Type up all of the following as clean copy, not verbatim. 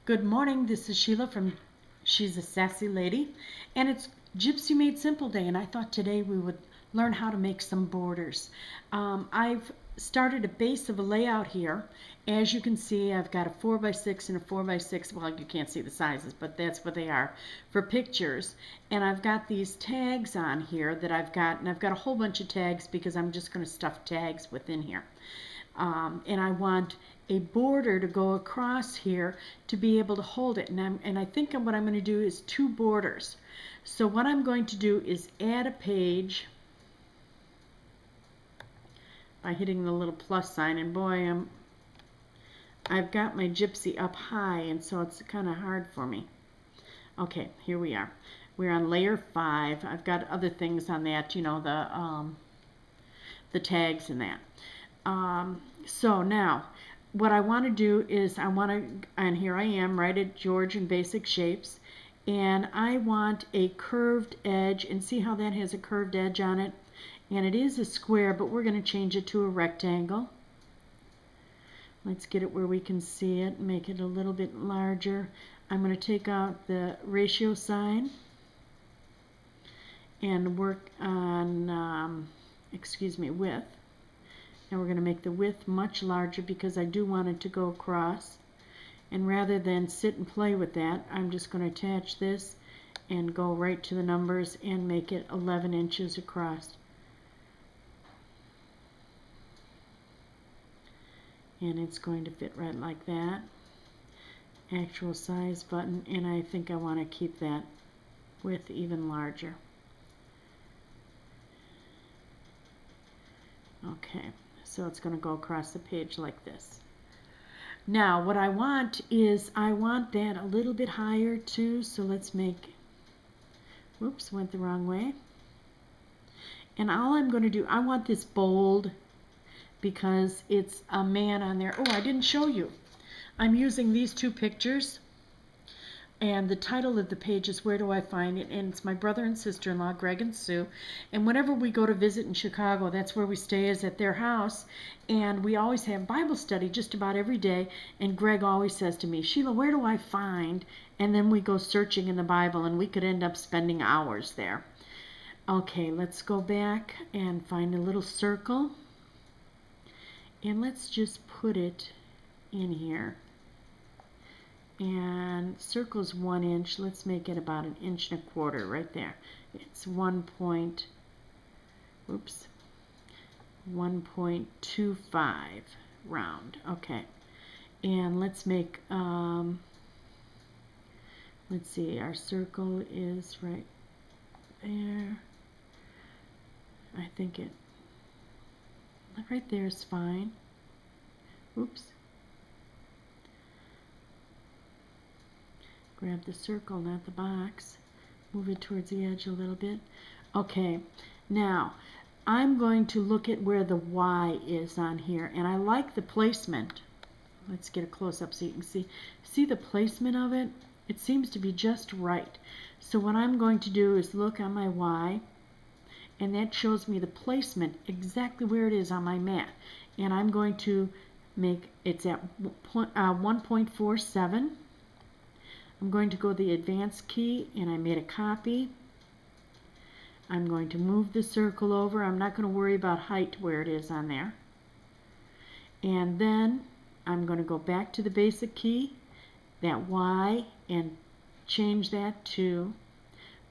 Good morning, this is Sheila from She's a Sassy Lady, and it's Gypsy Made Simple Day, and I thought today we would learn how to make some borders. I've started a base of a layout here. As you can see, I've got a 4x6 and a 4x6. Well, you can't see the sizes, but that's what they are for pictures. And I've got these tags on here that I've got, and I've got a whole bunch of tags because I'm just going to stuff tags within here. And I want a border to go across here to be able to hold it. And I think what I'm going to do is two borders. So what I'm going to do is add a page by hitting the little plus sign. And boy, I've got my gypsy up high, and so it's kind of hard for me. Okay, here we are. We're on layer 5. I've got other things on that, you know, the tags and that. So now what I want to do is and here I am right at George and Basic Shapes, and I want a curved edge, and see how that has a curved edge on it, and it is a square, but we're going to change it to a rectangle. Let's get it where we can see it, make it a little bit larger. I'm going to take out the ratio sign and work on width. And we're going to make the width much larger because I do want it to go across. And rather than sit and play with that, I'm just going to attach this and go right to the numbers and make it 11 inches across. And it's going to fit right like that. Actual size button, and I think I want to keep that width even larger. Okay. So it's going to go across the page like this. Now what I want is I want that a little bit higher too, so let's make, whoops, went the wrong way. And all I'm going to do, I want this bold because it's a man on there. Oh, I didn't show you. I'm using these two pictures, and the title of the page is Where Do I Find It? And it's my brother and sister-in-law, Greg and Sue. And whenever we go to visit in Chicago, that's where we stay, is at their house. And we always have Bible study just about every day. And Greg always says to me, Sheila, where do I find? And then we go searching in the Bible, and we could end up spending hours there. Okay, let's go back and find a little circle. And let's just put it in here. And circle's 1 inch. Let's make it about 1.25 inches right there. It's 1.25 round. Okay, and let's make let's see, our circle is right there. I think it right there is fine. Oops. Grab the circle, not the box. Move it towards the edge a little bit. Okay, now I'm going to look at where the Y is on here, and I like the placement. Let's get a close-up so you can see the placement of it. It seems to be just right. So what I'm going to do is look on my Y, and that shows me the placement exactly where it is on my mat. And I'm going to make it's at 1.47. I'm going to go the advanced key, and I made a copy. I'm going to move the circle over. I'm not going to worry about height where it is on there. And then I'm going to go back to the basic key, that Y, and change that to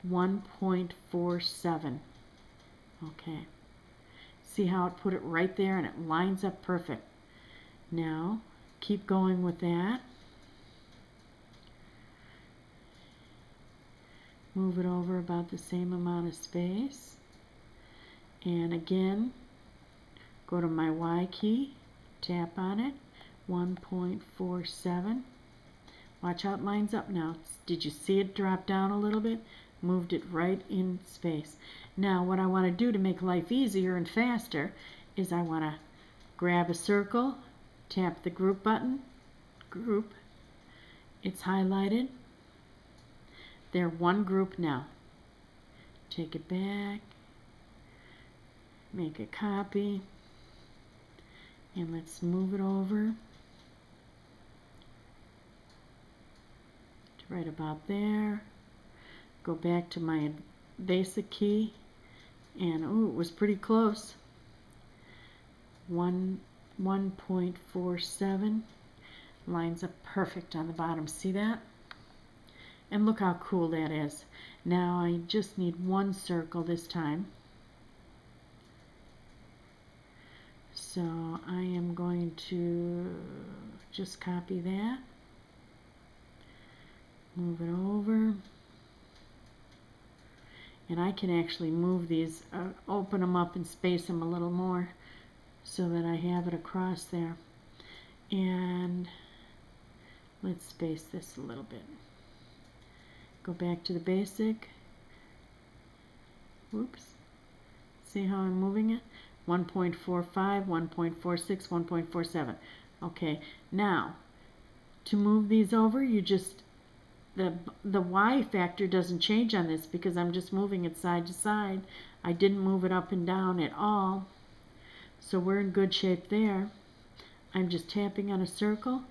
1.47. Okay. See how it put it right there, and it lines up perfect. Now, keep going with that. Move it over about the same amount of space. And again, go to my Y key, tap on it, 1.47. Watch how it lines up now. Did you see it drop down a little bit? Moved it right in space. Now what I want to do to make life easier and faster is I want to grab a circle, tap the group button, group, it's highlighted. They're one group now. Take it back, make a copy, and let's move it over. right about there. Go back to my basic key, and oh, it was pretty close. 1.47 lines up perfect on the bottom. See that? And look how cool that is. Now I just need one circle this time. So I am going to just copy that, move it over, and I can actually move these, open them up and space them a little more so that I have it across there. And let's space this a little bit. Go back to the basic. Whoops. See how I'm moving it? 1.45, 1.46, 1.47. Okay, now to move these over, you just, the Y factor doesn't change on this because I'm just moving it side to side. I didn't move it up and down at all. So we're in good shape there. I'm just tapping on a circle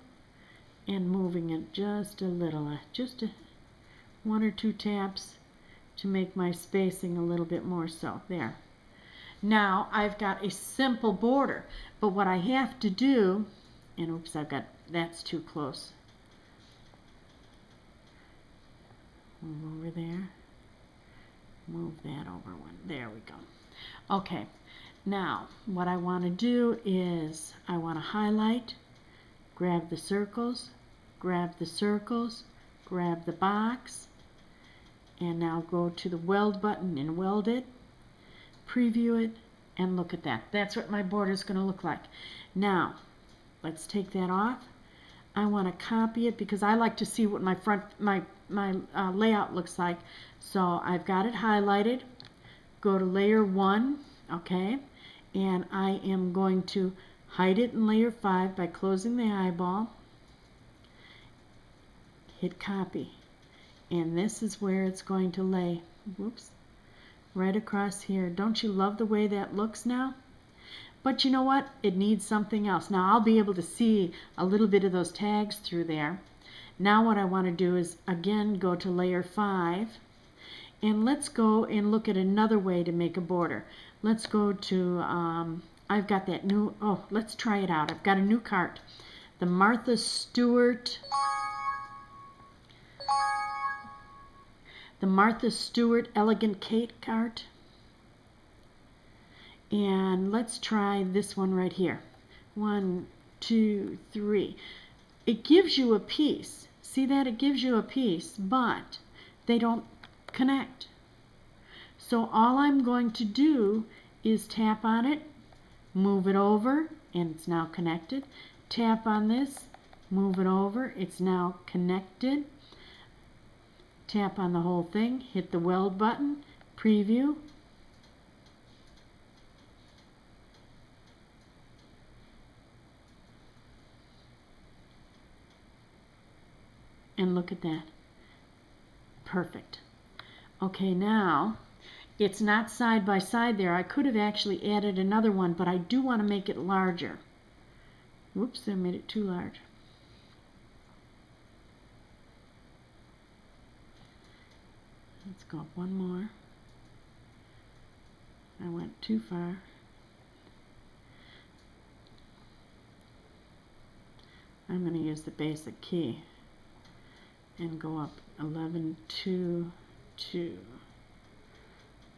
and moving it just a little, just one or two taps to make my spacing a little bit more so. There. Now I've got a simple border, but what I have to do, and oops, that's too close. Move over there. Move that over one. There we go. Okay, now what I want to do is I want to highlight, grab the circles, grab the circles, grab the box, and now go to the weld button and weld it. Preview it, and look at that. That's what my border is going to look like. Now, let's take that off. I want to copy it because I like to see what my layout looks like. So I've got it highlighted. Go to layer 1, okay, and I am going to hide it in layer 5 by closing the eyeball. Hit copy, and this is where it's going to lay. Whoops. Right across here. Don't you love the way that looks now? But you know what? It needs something else. Now I'll be able to see a little bit of those tags through there. Now what I want to do is again go to layer 5, and let's go and look at another way to make a border. Let's go to, I've got that new, oh, let's try it out. I've got a new cart. The Martha Stewart Elegant Kate cart, and let's try this one right here. 1, 2, 3. It gives you a piece. See that? It gives you a piece, but they don't connect. So all I'm going to do is tap on it, move it over, and it's now connected. Tap on this, move it over, it's now connected. Tap on the whole thing, hit the weld button, preview, and look at that. Perfect. Okay, now it's not side by side there. I could have actually added another one, but I do want to make it larger. Whoops, I made it too large. Let's go up one more. I went too far. I'm going to use the basic key and go up 11, 2, 2,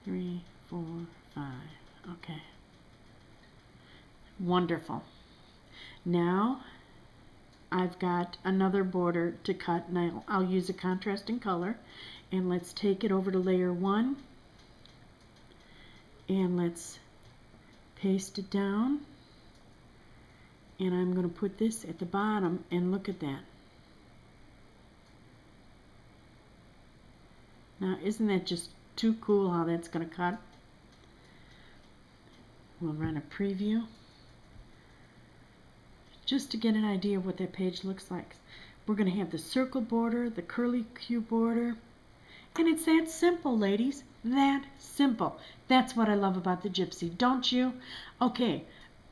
3, 4, 5. Okay. Wonderful. Now I've got another border to cut, and I'll use a contrasting color. And let's take it over to layer 1, and let's paste it down, and I'm going to put this at the bottom, and look at that. Now isn't that just too cool how that's going to cut? We'll run a preview just to get an idea of what that page looks like. We're going to have the circle border, the curly Q border, and it's that simple, ladies. That simple. That's what I love about the Gypsy, don't you? Okay,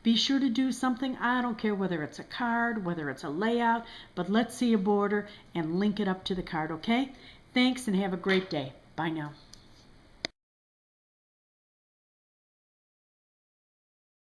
Be sure to do something. I don't care whether it's a card, whether it's a layout, but let's see a border and link it up to the card, okay? Thanks and have a great day. Bye now.